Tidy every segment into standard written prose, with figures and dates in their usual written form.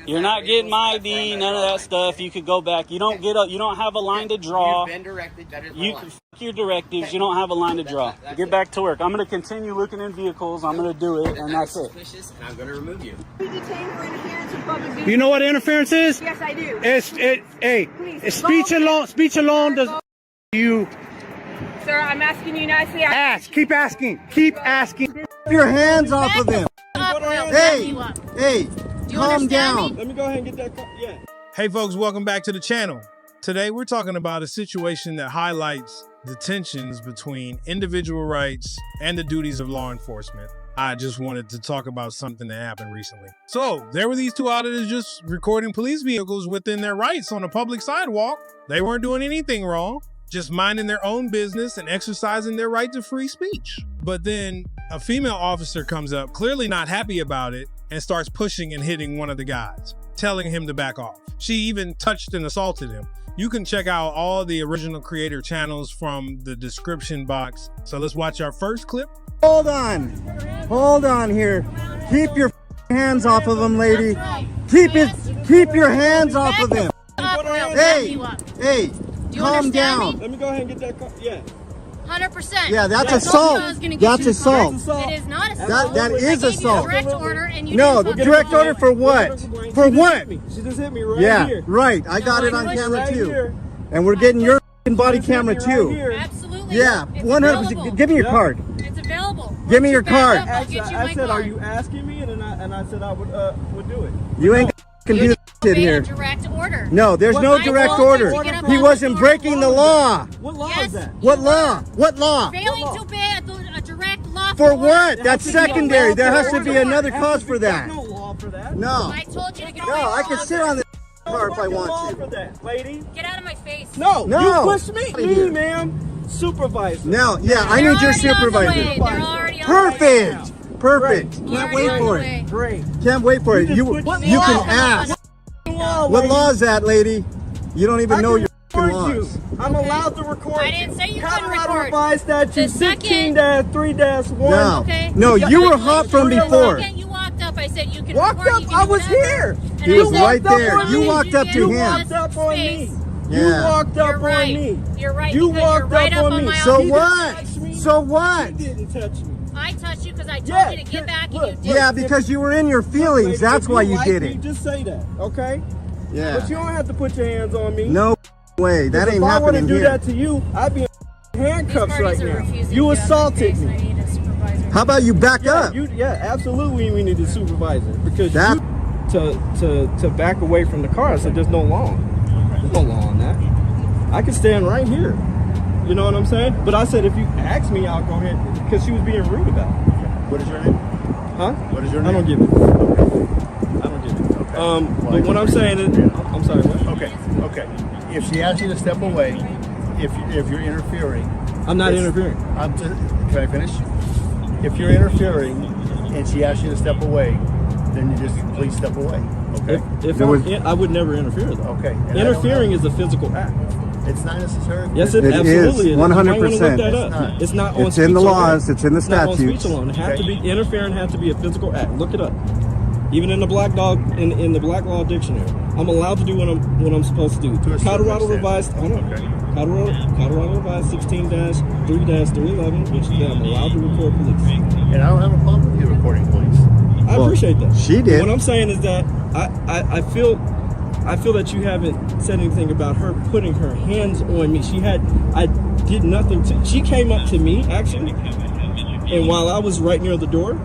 You're not getting my ID, none of that stuff. You could go back. You don't get up. You don't have a line to draw. You've been directed. That is You can fuck your directives. You don't have a line to draw. Get back to work. I'm going to continue looking in vehicles. I'm going to do it, and that's it. I'm going to remove you. Be detained for interference with public business. You know what interference is? Yes, I do. It's speech alone. Speech alone does you. Sir, I'm asking you nicely. Ask. Keep asking. Keep asking. Keep your hands off of him. Hey, calm down. Let me go ahead and get that car. Yeah. Hey folks, welcome back to the channel. Today we're talking about a situation that highlights the tensions between individual rights and the duties of law enforcement. I just wanted to talk about something that happened recently. So there were these two auditors just recording police vehicles within their rights on a public sidewalk. They weren't doing anything wrong, just minding their own business and exercising their right to free speech. But then a female officer comes up, clearly not happy about it, and starts pushing and hitting one of the guys, telling him to back off. She even touched and assaulted him. You can check out all the original creator channels from the description box. So let's watch our first clip. Hold on here. Keep your hands off of him, lady. Keep your hands off of him. Hey, calm down. Let me go ahead and get that car. Yeah. 100%. Yeah, that's assault. That's assault. It is not assault. That is assault. Direct order and you No, didn't direct order for what? For what? She just hit me right Yeah, here. right. I got it on camera Right too. here. And we're getting your body camera Right too. here. Absolutely. Yeah, It's 100%. available. Give me your card. It's available. Give me your Once you back card. up, I'll get you I my said, are card. you asking me? And I said I would do it. You ain't gonna do You this shit obey a here. direct order. No, there's no I direct told you order. to get up He on wasn't the floor. breaking the law. What law Yes. is that? What law? What law? Failing to obey a direct law For order. what? That's has to be a secondary. law There for has to order. be another Has cause to for be- that. There's no law for that. No. I told you to get No, I can sit on this car if I There's no law want for to. that, lady. Get out of my face. No, No. you pushed me. Out of here. Me, ma'am. Supervisor. No, yeah, I They're need your already on the way. supervisor. They're already on the way. Perfect. Perfect. Can't Already wait on for the it. way. Great. Can't wait for it. You You just put you law. can ask. Law, What lady. law is that, lady? You don't even know your Record laws. you. I'm allowed to record. I didn't say you couldn't Colorado record. Revised Statute The second- 16-3-1. No, Okay. no, you were hot from The before. second you walked up, I said you can Walked record. up, You can I do was whatever. here. And He I was said, right walked up there. on You me. walked up to You him. walked up on me. Yeah. You walked up You're right. on me. You're right. You because walked you're right up up on me. my So office. He what? didn't touch me. So what? He didn't touch me. I touched you because I told Yeah, you to get back look, and you did. Yeah, because you were in your feelings. That's If why you like did me, it. Just say that, okay? Yeah. But you don't have to put your hands on me. No way. That ain't If I happening were to do here. that to you, I'd be in These handcuffs parties right are now. refusing You to get out of my assaulted face. I me. need a supervisor. How about you back up? Absolutely we need a supervisor because That- to back away from the car. I said there's no law. There's no law on that. I can stand right here. You know what I'm saying? But I said if you ask me, I'll go ahead because she was being rude about it. What is your name? Huh? What is your name? I don't give it. I don't give it. Okay. But what I'm saying is, I'm sorry. What? Okay. If she asks you to step away, if you're interfering, I'm not interfering. Can I finish? If you're interfering and she asks you to step away, then you just please step away. Okay. If There was- I would never interfere though. Okay. And I Interfering is a physical act. It's not necessary. Yes, it It absolutely is, is. 100%. You might wanna look that It's up. not. It's not on It's in the speech laws. alone. It's in the It's not on statutes. speech alone. It has to Okay. be interfering. Has to be a physical act. Look it up. Even in the black law in the black law dictionary, I'm allowed to do what I'm supposed to do. To a certain Colorado extent. Revised. Hold on. Okay. Colorado Revised 16-3-311, which is that I'm allowed to record police. And I don't have a problem with you recording police. I Well, appreciate that. she But did. what I'm saying is that I feel that you haven't said anything about her putting her hands on me. I did nothing to. She came up to me actually, and while I was right near the door,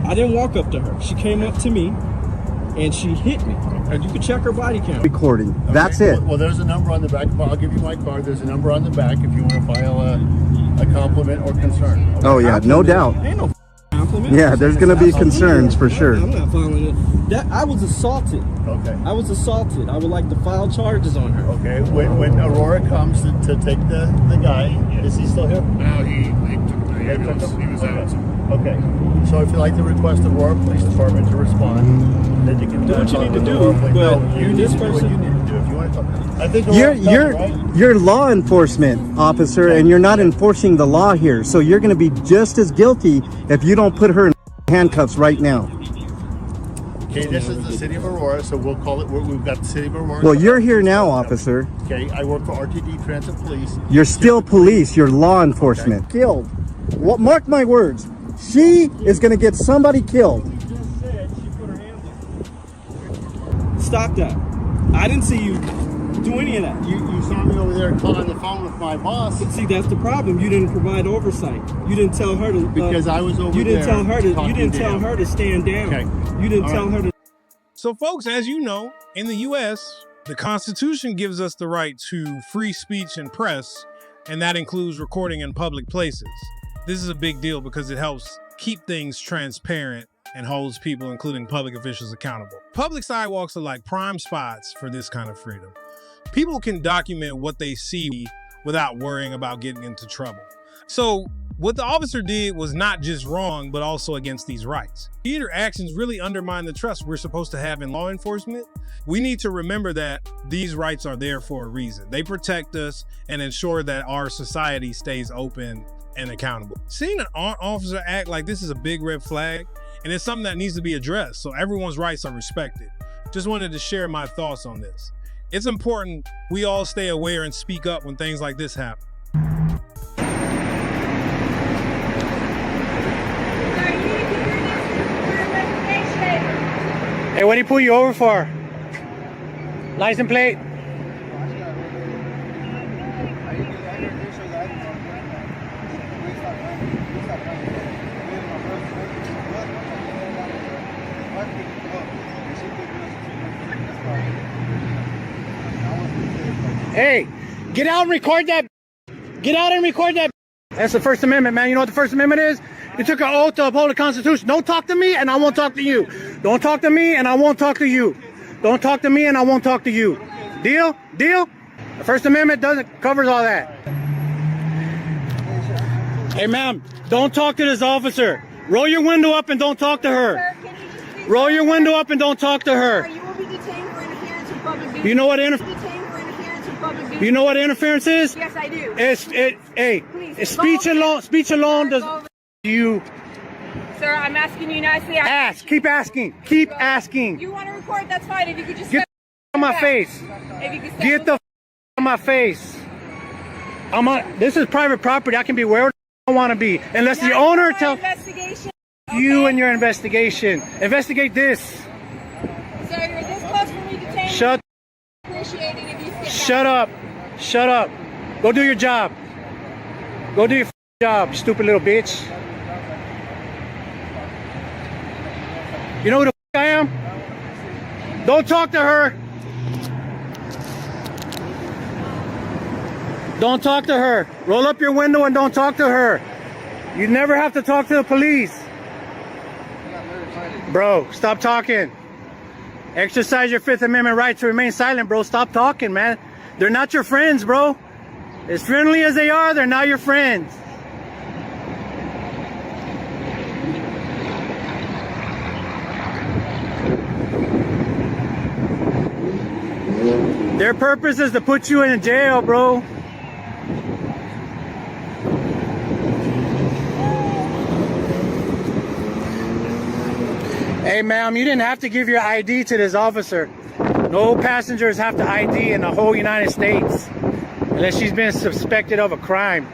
I didn't walk up to her. She came up to me, and she hit me. And you can check her body count. Recording. Okay. That's it. Well, there's a number on the back. I'll give you my card. There's a number on the back if you want to file a compliment or concern. Okay? Oh yeah, no doubt. Ain't no compliment. Yeah, there's gonna be concerns for sure. I'm not filing it. That I was assaulted. Okay. I was assaulted. I would like to file charges on her. Okay. When Aurora comes to take the guy, is he still here? No, he was out. Okay. So if you'd like to request the Aurora Police Department to respond, then you can Do what you talk need to with the do, Aurora Police. but No, you need this to do what person- you need to do if you want to talk. I think You're Aurora's coming, right? you're law enforcement officer, and you're not enforcing the law here. So you're going to be just as guilty if you don't put her in handcuffs right now. Okay, this is the city of Aurora, so we'll call it. We've got the city of Aurora. Well, you're here now, officer. Okay, I work for RTD Transit Police. You're still police. You're law enforcement. Okay. Killed. What? Mark my words. She is going to get somebody killed. You just said she put her hands on. Stop that. I didn't see you do any of that. You saw me over there on the phone with my boss. But see, that's the problem. You didn't provide oversight. You didn't tell her to. Because I was over there. You didn't tell her to. You didn't tell her to stand down. Okay. You didn't tell her to. So, folks, as you know, in the U.S., the Constitution gives us the right to free speech and press, and that includes recording in public places. This is a big deal because it helps keep things transparent and holds people, including public officials, accountable. Public sidewalks are like prime spots for this kind of freedom. People can document what they see without worrying about getting into trouble. So what the officer did was not just wrong, but also against these rights. Theater actions really undermine the trust we're supposed to have in law enforcement. We need to remember that these rights are there for a reason. They protect us and ensure that our society stays open and accountable. Seeing an officer act like this is a big red flag, and it's something that needs to be addressed so everyone's rights are respected. Just wanted to share my thoughts on this. It's important we all stay aware and speak up when things like this happen. Hey, what did he pull you over for? License plate? Hey, get out and record that. Get out and record that. That's the First Amendment, man. You know what the First Amendment is? You took an oath to uphold the Constitution. Don't talk to me and I won't talk to you. Don't talk to me and I won't talk to you. Don't talk to me and I won't talk to you. Deal? Deal? The First Amendment covers all that. Hey, ma'am, don't talk to this officer. Roll your window up and don't talk to her. Roll your window up and don't talk to her. You will be detained for interference with public duty. You know what You know what interference is? Yes, I do. It's speech alone does you. Sir, I'm asking you nicely. Ask. Keep asking. Keep asking. You want to record? That's fine. If you could just get on my face. If you could Get the on my face. This is private property. I can be wherever I want to be, unless the owner tells you and your investigation. Investigate this. Sir, you're this close for me to detain. Shut. Appreciate it if you sit Shut down. up. Shut up. Go do your job. Go do your job, you stupid little bitch. You know who the I am? Don't talk to her. Don't talk to her. Roll up your window and don't talk to her. You never have to talk to the police. Bro, stop talking. Exercise your Fifth Amendment right to remain silent, bro. Stop talking, man. They're not your friends, bro. As friendly as they are, they're not your friends. Their purpose is to put you in jail, bro. Hey, ma'am, you didn't have to give your ID to this officer. No passengers have to ID in the whole United States unless she's been suspected of a crime.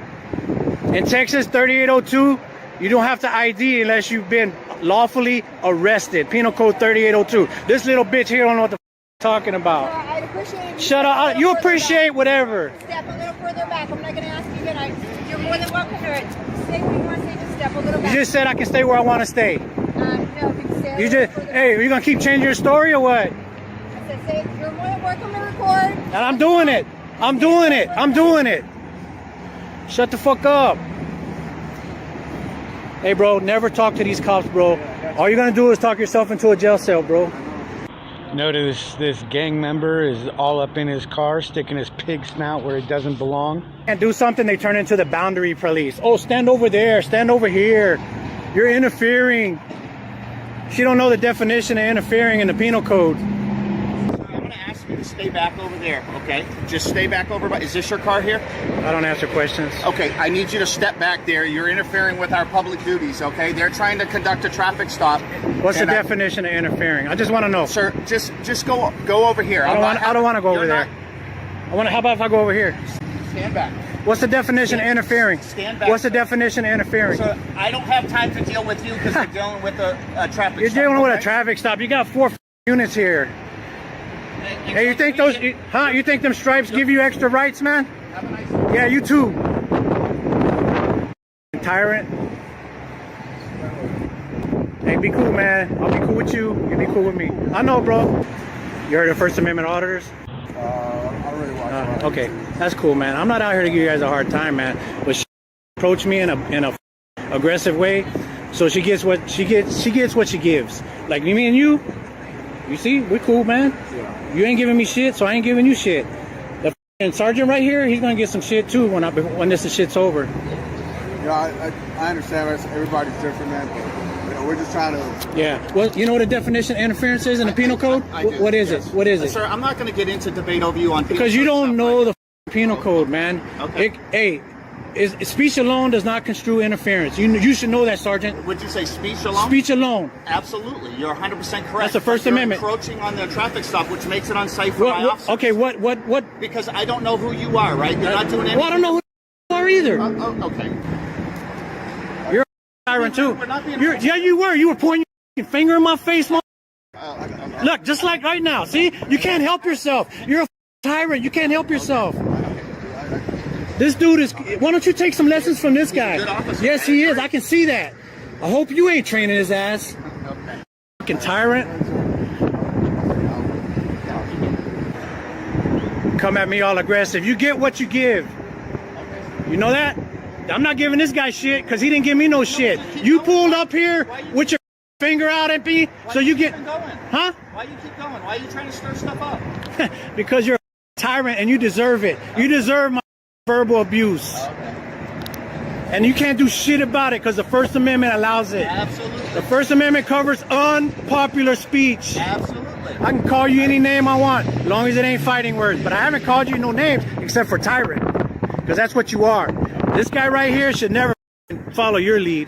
In Texas 3802, you don't have to ID unless you've been lawfully arrested. Penal Code 3802. This little bitch here don't know what the talking about. I'd appreciate it. Shut up. You appreciate whatever. Step a little further back. I'm not going to ask you again. You're more than welcome to it. Say what you want to say. Just step a little back. You just said I can stay where I want to stay. No, if you can stay You just, hey, are you gonna keep changing your story or what? I said, say, you're more than welcome to record. And I'm doing it. I'm doing it. I'm doing it. Shut the fuck up. Hey, bro, never talk to these cops, bro. All you're gonna do is talk yourself into a jail cell, bro. Notice this gang member is all up in his car, sticking his pig snout where it doesn't belong. And do something, they turn into the boundary police. Oh, stand over there, stand over here. You're interfering. She don't know the definition of interfering in the penal code. I'm gonna ask you to stay back over there, okay? Just stay back over by, is this your car here? I don't answer questions. Okay, I need you to step back there. You're interfering with our public duties, okay? They're trying to conduct a traffic stop. What's the definition of interfering? I just want to know. Sir, just go over here. I don't want to go over there. How about if I go over here? Stand back. What's the definition of interfering? Stand back. What's the definition of interfering? Sir, I don't have time to deal with you because you're dealing with a traffic You're stop. dealing with a okay? traffic stop. You got 4 units here. Hey, you think those? You think them stripes give you extra rights, man? Have a nice day. Yeah, you too. Tyrant. Hey, be cool, man. I'll be cool with you. You be cool with me. I know, bro. You heard of First Amendment auditors? I really want to. Okay, that's cool, man. I'm not out here to give you guys a hard time, man. But she approached me in a aggressive way, so she gets what she gets. She gets what she gives. Like me and you. You see, we're cool, man. Yeah. You ain't giving me shit, so I ain't giving you shit. The sergeant right here, he's gonna get some shit too when this shit's over. Yeah, I understand. Everybody's different, man. But, we're just trying to. Yeah. Well, you know what the definition of interference is in the penal code? I do, What is yes. it? What is it? Sir, I'm not going to get into debate over you on penal Because you code don't stuff, know right? the penal code, man. Okay. Speech alone does not construe interference. You should know that, Sergeant. Would you say speech alone? Speech alone. Absolutely. You're 100% correct. That's the First You're Amendment. encroaching on the traffic stop, which makes it unsafe for my officers. Okay, what? Because I don't know who you are, right? You're not doing anything. Well, I don't know who you are either. Okay. You're a tyrant too. We're not being Yeah, you were. You were pointing your finger in my face, man. Look, just like right now. See, you can't help yourself. You're a tyrant. You can't help yourself. This dude is. Why don't you take some lessons from this guy? He's a good officer. Yes, he is. I can see that. I hope you ain't training his ass. Okay. Fucking tyrant. Come at me all aggressive. You get what you give. You know that? I'm not giving this guy shit because he didn't give me no shit. You pulled up here with your finger out at me, so you get. Huh? Why you keep going? Why are you trying to stir stuff up? Because you're a tyrant and you deserve it. You deserve my verbal abuse. And you can't do shit about it because the First Amendment allows it. Absolutely. The First Amendment covers unpopular speech. Absolutely. I can call you any name I want, as long as it ain't fighting words. But I haven't called you no names except for tyrant, because that's what you are. This guy right here should never follow your lead.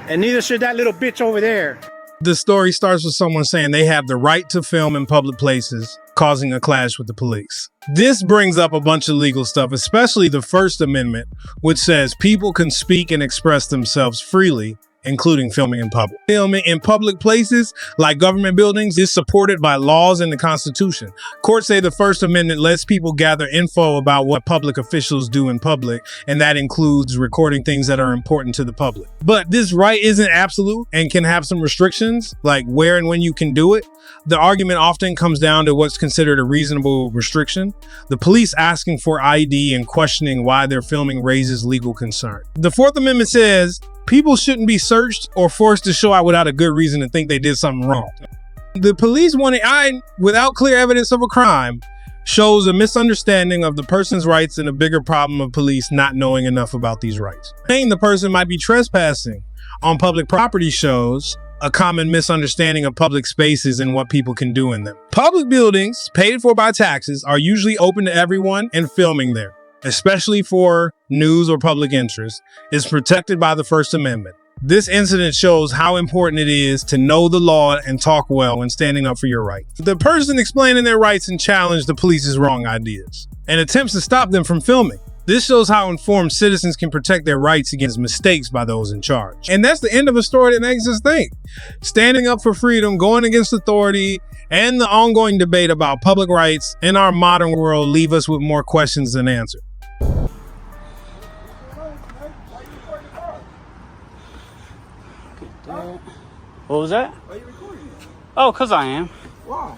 And neither should that little bitch over there. The story starts with someone saying they have the right to film in public places, causing a clash with the police. This brings up a bunch of legal stuff, especially the First Amendment, which says people can speak and express themselves freely, including filming in public. Filming in public places, like government buildings, is supported by laws and the Constitution. Courts say the First Amendment lets people gather info about what public officials do in public, and that includes recording things that are important to the public. But this right isn't absolute and can have some restrictions, like where and when you can do it. The argument often comes down to what's considered a reasonable restriction. The police asking for ID and questioning why they're filming raises legal concern. The Fourth Amendment says people shouldn't be searched or forced to show out without a good reason to think they did something wrong. The police wanting ID without clear evidence of a crime shows a misunderstanding of the person's rights and a bigger problem of police not knowing enough about these rights. Saying the person might be trespassing on public property shows a common misunderstanding of public spaces and what people can do in them. Public buildings, paid for by taxes, are usually open to everyone, and filming there, especially for news or public interest, is protected by the First Amendment. This incident shows how important it is to know the law and talk well when standing up for your rights. The person explaining their rights and challenge the police's wrong ideas and attempts to stop them from filming. This shows how informed citizens can protect their rights against mistakes by those in charge. And that's the end of a story that makes us think. Standing up for freedom, going against authority, and the ongoing debate about public rights in our modern world leave us with more questions than answers. What was that? Why are you recording it? Oh, cause I am. Why?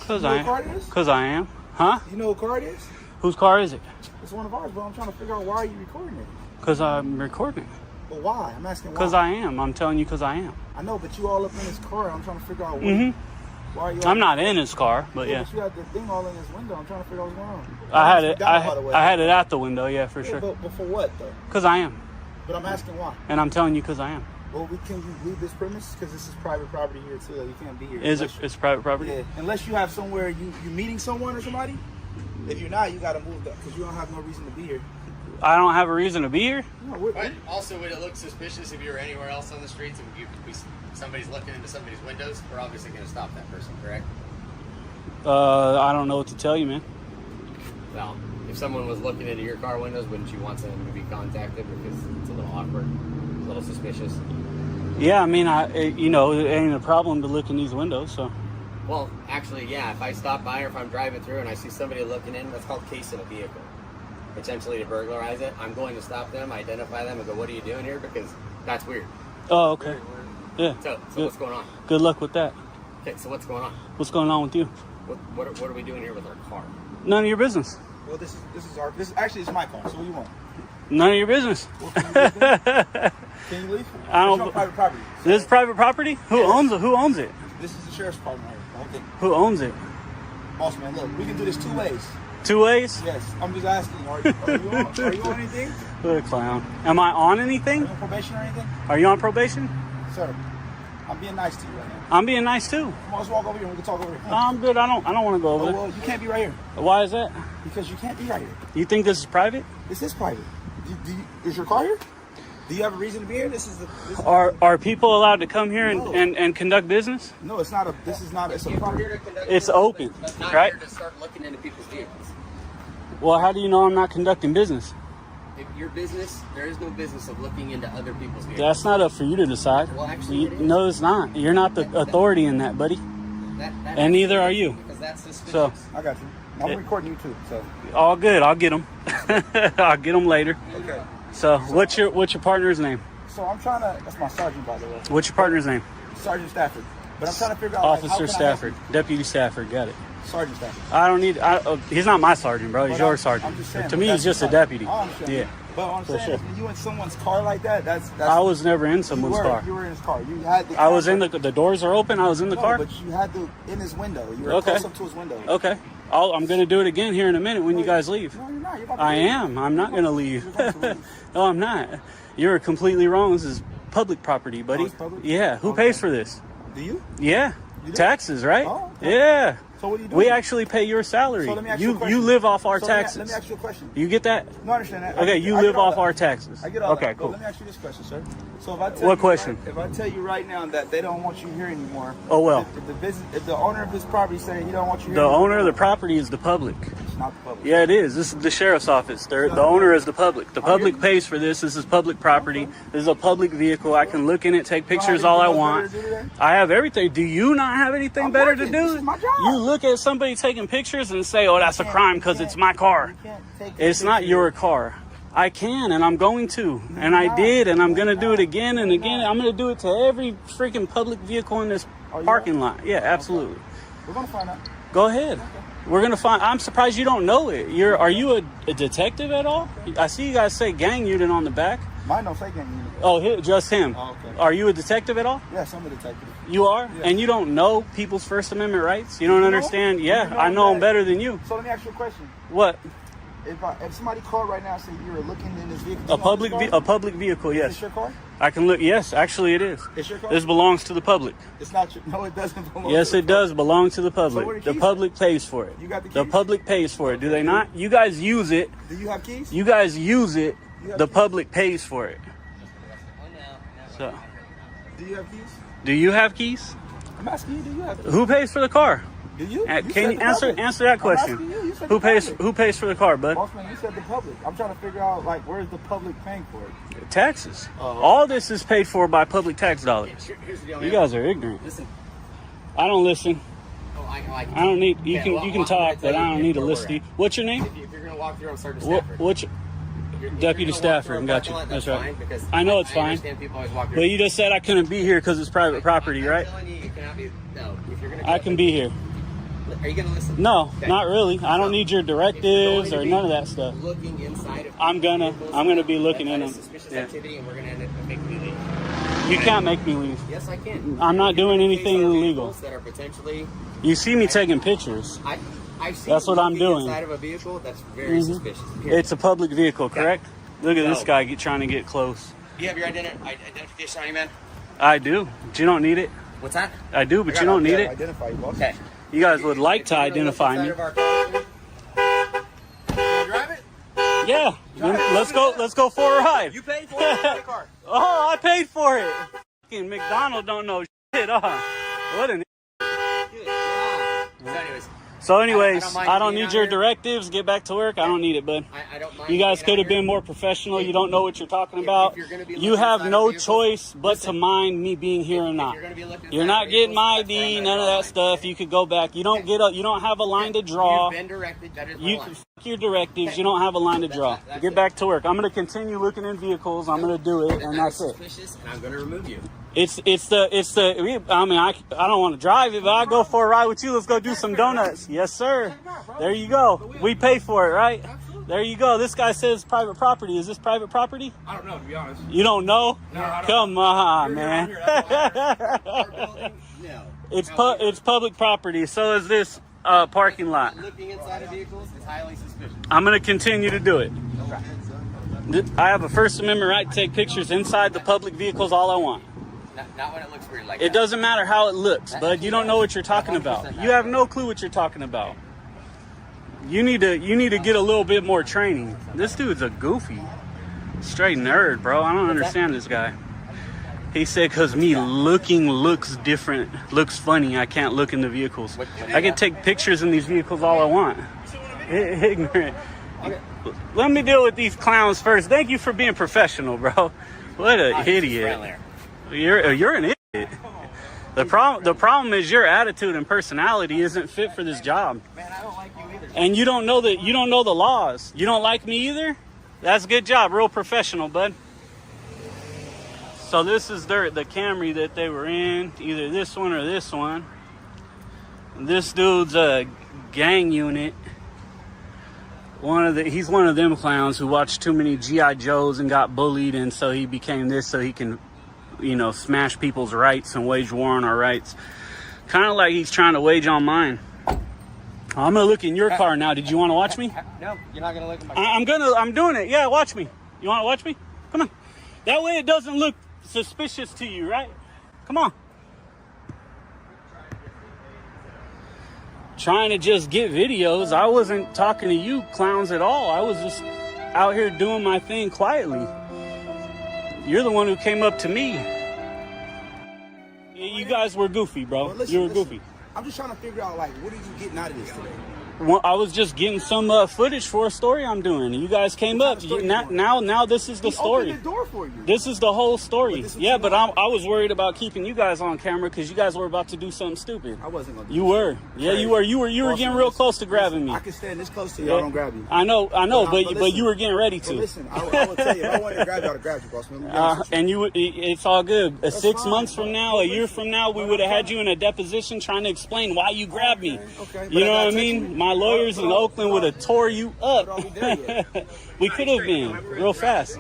Cause You know I what car am. it is? Cause I am. Huh? You know what car it is? Whose car is it? It's one of ours, but I'm trying to figure out why are you recording it. Cause I'm recording. But why? I'm asking why. Cause I am. I'm telling you, cause I am. I know, but you all up in his car. I'm trying to figure out why are you all I'm not in his car, but yeah. But you had the thing all in his window. I'm trying to figure out what's going on. I had it. By the way. I had it out the window. Yeah, for Yeah, sure. but for what though? Cause I am. But I'm asking why. And I'm telling you, cause I am. Well, can you leave this premise? Because this is private property here too. You can't be here. Is it? It's private property. Yeah, unless you have somewhere you meeting someone or somebody. If you're not, you gotta move that because you don't have no reason to be here. I don't have a reason to be here. No, But also, would it look suspicious if you were anywhere else on the streets and somebody's looking into somebody's windows? We're obviously going to stop that person, correct? I don't know what to tell you, man. Well, if someone was looking into your car windows, wouldn't you want them to be contacted because it's a little awkward, a little suspicious? Yeah, I mean, it ain't a problem to look in these windows, so. Well, actually, yeah. If I stop by or if I'm driving through and I see somebody looking in, that's called casing a vehicle. Potentially to burglarize it. I'm going to stop them, identify them, and go, "What are you doing here?" Because that's weird. Oh, okay. Yeah. So what's going on? Good luck with that. Okay, so what's going on? What's going on with you? What are we doing here with our car? None of your business. Well, this is actually my car. So what do you want? None of your business. Well, can you leave? I don't. It's on private property. This is private property. Who owns it? Who owns it? This is the sheriff's department here. The whole thing. Who owns it? Boss man, look, we can do this 2 ways. 2 ways? Yes, I'm just asking. Are you on anything? What a clown. Am I on anything? Are you on probation or anything? Are you on probation? Sir, I'm being nice to you right now. I'm being nice too. Come on, let's walk over here. We can talk over here. I'm good. I don't want to go over Oh, there. well, you can't be right here. Why is that? Because you can't be right here. You think this is private? This is private. Is your car here? Do you have a reason to be here? Are people allowed to come here and conduct business? No, it's not a. This is not. It's a private. It's open, Not right? here to start looking into people's vehicles. Well, how do you know I'm not conducting business? If your business, there is no business of looking into other people's vehicles. That's not up for you to decide. Well, actually, it is. No, it's not. You're not the authority in that, buddy. That And neither are you. Because that's suspicious. So, I got you. I'm recording you too. So all good. I'll get them. I'll get them later. okay. So, what's your partner's name? So I'm trying to. That's my sergeant, by the way. What's your partner's name? Sergeant Stafford. But I'm trying to figure out. Officer Stafford. Deputy Stafford. Got it. Sergeant Stafford. I don't need. He's not my sergeant, bro. He's your sergeant. I'm just saying, To me, he's just a deputy. I understand. Yeah. But what I'm For saying sure. is when you in someone's car like that, that's I was never in someone's car. You were in his car. You had the. I was in the doors are open. I was in the car. But you had in his window. You were Okay. close up to his window. Okay. I'm going to do it again here in a minute when you guys leave. No, you're not. You're about to I leave. am. I'm not going to leave. You're going to leave. No, I'm not. You're completely wrong. This is public property, buddy. Oh, it's public? Yeah. Who Okay. pays for this? Do you? Yeah. You do? Taxes, right? Oh, okay. Yeah. So what are you doing? We actually pay your salary. So let me ask you a You question. live off our So taxes. Let me ask you a question. You get that? No, I understand that. Okay, you I live get all off that. our taxes. I get all Okay, that. cool. But let me ask you this question, sir. So if I tell What you, question? If I tell you right now that they don't want you here anymore. Oh, well. If the owner of this property saying he don't want you here. The anymore, owner of the property is the public. It's not the public. Yeah, it is. This is the sheriff's office. The owner is the public. The public pays for this. This is public property. This is a public vehicle. I can look in it, take pictures all I want. I have everything. Do you not have anything better to do? This is my job. You look at somebody taking pictures and say, "Oh, that's a crime because it's my car." It's not your car. I can, and I'm going to, and I did, and I'm going to do it again and again. I'm going to do it to every freaking public vehicle in this parking lot. Yeah, absolutely. We're gonna find out. Go ahead. We're gonna find. I'm surprised you don't know it. Are you a detective at all? I see you guys say gang unit on the back. Mine don't say gang unit. Oh, just him. Oh, okay. Are you a detective at all? Yes, I'm a detective. You are, Yeah. and you don't know people's First Amendment rights. You don't understand. Yeah, I know them better than you. So let me ask you a question. What? If somebody called right now and said you're looking in this vehicle, A public vehicle. Is Yes. this your car? I can look. Yes, actually, it is. It's your car? This belongs to the public. It's not your. No, it doesn't belong. Yes, to it does belong to the public. where the The keys public pays for it. You got the The keys? public pays for it. Do they not? You guys use it. Do you have keys? You guys use it. You have The keys? public pays for it. So, Do you have keys? do you have keys? I'm asking you. Do you have keys? Who pays for the car? Do you? Can said you the answer public. that I'm question? asking you. You said Who the pays? public. Who pays for the car, bud? Boss man, you said the public. I'm trying to figure out where's the public paying for it. Taxes. Oh. All this is paid for by public tax dollars. Here's the deal, You man. guys are ignorant. Listen. I don't listen. Oh, I I don't need. You Okay, can. well, You can I'm gonna talk, tell but I you don't need to where listen to we're you. What's your name? If you're gonna walk through, I'm Sergeant What? Stafford. What's your If Deputy you're gonna walk Stafford? through a Got you. parking lot, That's that's right. fine, because I know it's I fine. understand people always walk through. But you just said I couldn't be here because it's private property, right? I'm telling you, you cannot be. No, if you're gonna. I can be here. Are you gonna listen? No, Okay. not really. I don't need your If you're directives going to or be none of that stuff. Looking inside of I'm gonna be looking in that them. is suspicious Yeah. activity, and we're gonna end up making you leave. You can't make me leave. Yes, I can. I'm not You're doing gonna anything face our illegal. vehicles That are potentially. You see me taking pictures. I've seen That's what I'm looking doing. Inside of a vehicle, that's very Mhm. suspicious. Here. It's a public vehicle, correct? Look at this No. guy trying to get close. You have your identification on you, man? I do, but you don't need it. What's that? I do, but you don't need it. Identify you, boss. Okay. You guys would like to identify me. Drive it? Yeah, let's go for a ride. You paid for it? Credit card. Oh, I paid for it. Fucking McDonald don't know shit. What an. So anyways, So anyways, mind I don't being need out your here. directives. Get back to work. I don't need it, bud. I don't mind. You guys being could out have been here. more professional. You don't know what you're talking about. you're gonna be You looking have inside no a vehicle- choice but to mind me being here or not. You're gonna be looking You're inside not a getting vehicle, my that's where I'm ID, at none of drawing. that stuff. You could go back. You don't get up. You don't have a line to draw. You've been directed. That is my You line. can fuck your directives. You don't have a line to draw. that's Get it. back to work. I'm gonna continue looking in vehicles. I'm gonna do it, and That that's is it. suspicious, and I'm gonna remove you. It's the. I mean, I don't want to drive it, but I go for a ride with you. Let's go do some donuts. Yes, sir. There you go. We pay for it, right? There you go. This guy says private property. Is this private property? I don't know, to be honest. You don't know? No, I don't. Come on, You're man. here, that's why. No. It's public property. So is this parking lot. Looking inside of vehicles is highly suspicious. I'm gonna continue to do it. I have a First Amendment right to take pictures inside the public vehicles all I want. Not when it looks weird like It that. doesn't matter how it looks, bud. You don't know what you're talking about. You have no clue what you're talking about. You need to get a little bit more training. This dude's a goofy, straight nerd, bro. I don't understand this guy. He said, "Cause me looking looks different, looks funny. I can't look in the vehicles. I can take pictures in these vehicles all I want." Ignorant. Let me deal with these clowns first. Thank you for being professional, bro. What an idiot. You're an idiot. The problem is your attitude and personality isn't fit for this job. Man, I don't like you either. And you don't know the laws. You don't like me either? That's a good job. Real professional, bud. So this is the Camry that they were in, either this one or this one. This dude's a gang unit. He's one of them clowns who watched too many G.I. Joes and got bullied, and so he became this so he can, smash people's rights and wage war on our rights. Kind of like he's trying to wage on mine. I'm gonna look in your car now. Did you want to watch me? No, you're not gonna look at my car. I'm doing it. Yeah, watch me. You want to watch me? Come on. That way it doesn't look suspicious to you, right? Come on. Trying to just get videos. I wasn't talking to you clowns at all. I was just out here doing my thing quietly. You're the one who came up to me. Yeah, you guys were goofy, bro. Well, listen, You were goofy. I'm just trying to figure out, what are you getting out of this today? Well, I was just getting some footage for a story I'm doing. You guys came up. Now this is the story. Opened the door for you. This is the whole story. But Yeah, but I was worried about keeping you guys on camera because you guys were about to do something stupid. I wasn't gonna do You were. Yeah, you were. You were getting real close to grabbing me. I can stand this close to you. I don't grab you. I know, but listen, you were getting ready to. But listen, I will tell you, if I wanted to grab you, I would have grabbed you, boss man. And it's all good. That's 6 fine. months from now, a year from now, we would have had you in a deposition trying to explain why you grabbed me. Okay. You know what I mean? My lawyers in Oakland would have tore you up. We could have been real fast.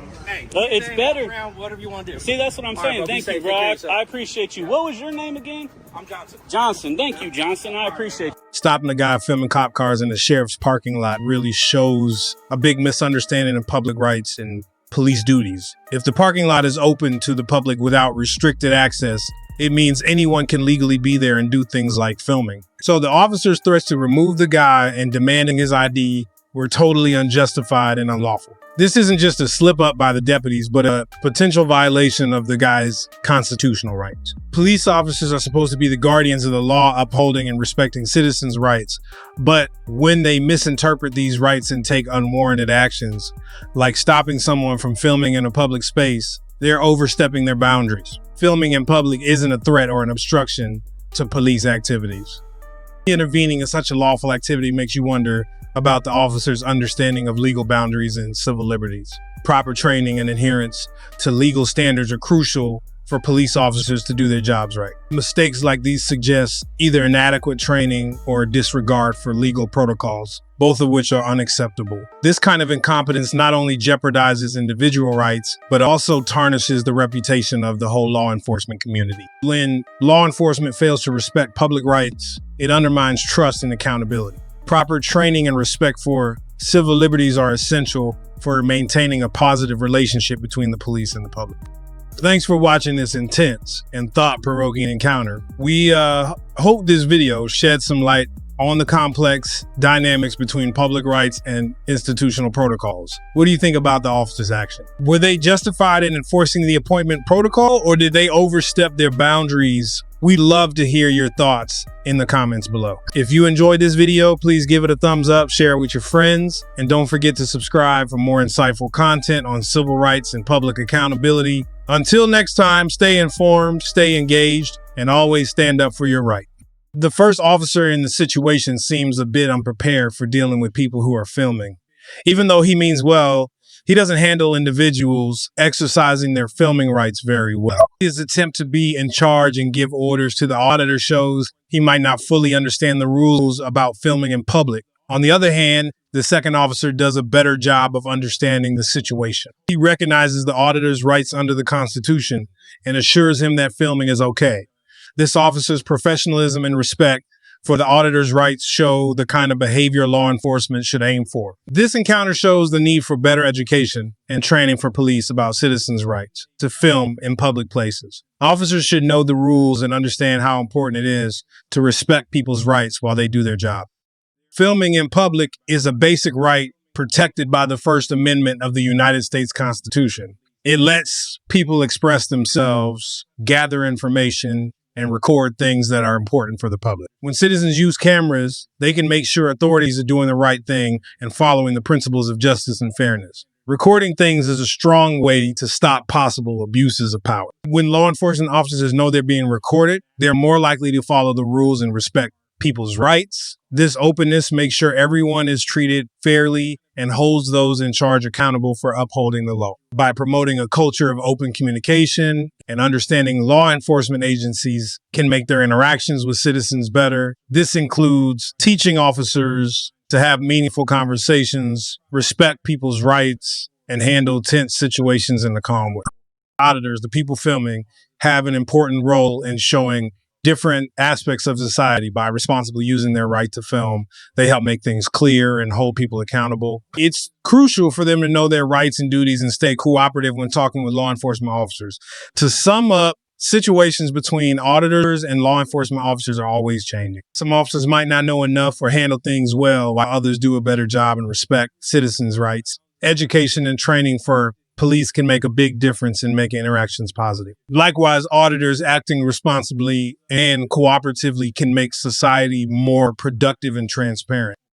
But it's better. Whatever you want to do. See, that's what I'm saying. Thank you, bro. I appreciate you. What was your name again? I'm Johnson. Johnson. Thank you, Johnson. I appreciate you. Stopping a guy filming cop cars in the sheriff's parking lot really shows a big misunderstanding of public rights and police duties. If the parking lot is open to the public without restricted access, it means anyone can legally be there and do things like filming. So the officer's threats to remove the guy and demanding his ID were totally unjustified and unlawful. This isn't just a slip up by the deputies, but a potential violation of the guy's constitutional rights. Police officers are supposed to be the guardians of the law, upholding and respecting citizens' rights. But when they misinterpret these rights and take unwarranted actions, like stopping someone from filming in a public space, they're overstepping their boundaries. Filming in public isn't a threat or an obstruction to police activities. Intervening in such a lawful activity makes you wonder about the officer's understanding of legal boundaries and civil liberties. Proper training and adherence to legal standards are crucial for police officers to do their jobs right. Mistakes like these suggest either inadequate training or a disregard for legal protocols, both of which are unacceptable. This kind of incompetence not only jeopardizes individual rights, but also tarnishes the reputation of the whole law enforcement community. When law enforcement fails to respect public rights, it undermines trust and accountability. Proper training and respect for civil liberties are essential for maintaining a positive relationship between the police and the public. Thanks for watching this intense and thought-provoking encounter. We hope this video shed some light on the complex dynamics between public rights and institutional protocols. What do you think about the officer's action? Were they justified in enforcing the appointment protocol, or did they overstep their boundaries? We'd love to hear your thoughts in the comments below. If you enjoyed this video, please give it a thumbs up, share it with your friends, and don't forget to subscribe for more insightful content on civil rights and public accountability. Until next time, stay informed, stay engaged, and always stand up for your right. The first officer in the situation seems a bit unprepared for dealing with people who are filming. Even though he means well, he doesn't handle individuals exercising their filming rights very well. His attempt to be in charge and give orders to the auditor shows he might not fully understand the rules about filming in public. On the other hand, the second officer does a better job of understanding the situation. He recognizes the auditor's rights under the Constitution and assures him that filming is okay. This officer's professionalism and respect for the auditor's rights show the kind of behavior law enforcement should aim for. This encounter shows the need for better education and training for police about citizens' rights to film in public places. Officers should know the rules and understand how important it is to respect people's rights while they do their job. Filming in public is a basic right protected by the First Amendment of the United States Constitution. It lets people express themselves, gather information, and record things that are important for the public. When citizens use cameras, they can make sure authorities are doing the right thing and following the principles of justice and fairness. Recording things is a strong way to stop possible abuses of power. When law enforcement officers know they're being recorded, they're more likely to follow the rules and respect people's rights. This openness makes sure everyone is treated fairly and holds those in charge accountable for upholding the law. By promoting a culture of open communication and understanding law enforcement agencies can make their interactions with citizens better. This includes teaching officers to have meaningful conversations, respect people's rights, and handle tense situations in a calm way. Auditors, the people filming, have an important role in showing different aspects of society. By responsibly using their right to film, they help make things clear and hold people accountable. It's crucial for them to know their rights and duties and stay cooperative when talking with law enforcement officers. To sum up, situations between auditors and law enforcement officers are always changing. Some officers might not know enough or handle things well, while others do a better job and respect citizens' rights. Education and training for police can make a big difference in making interactions positive. Likewise, auditors acting responsibly and cooperatively can make society more productive and transparent.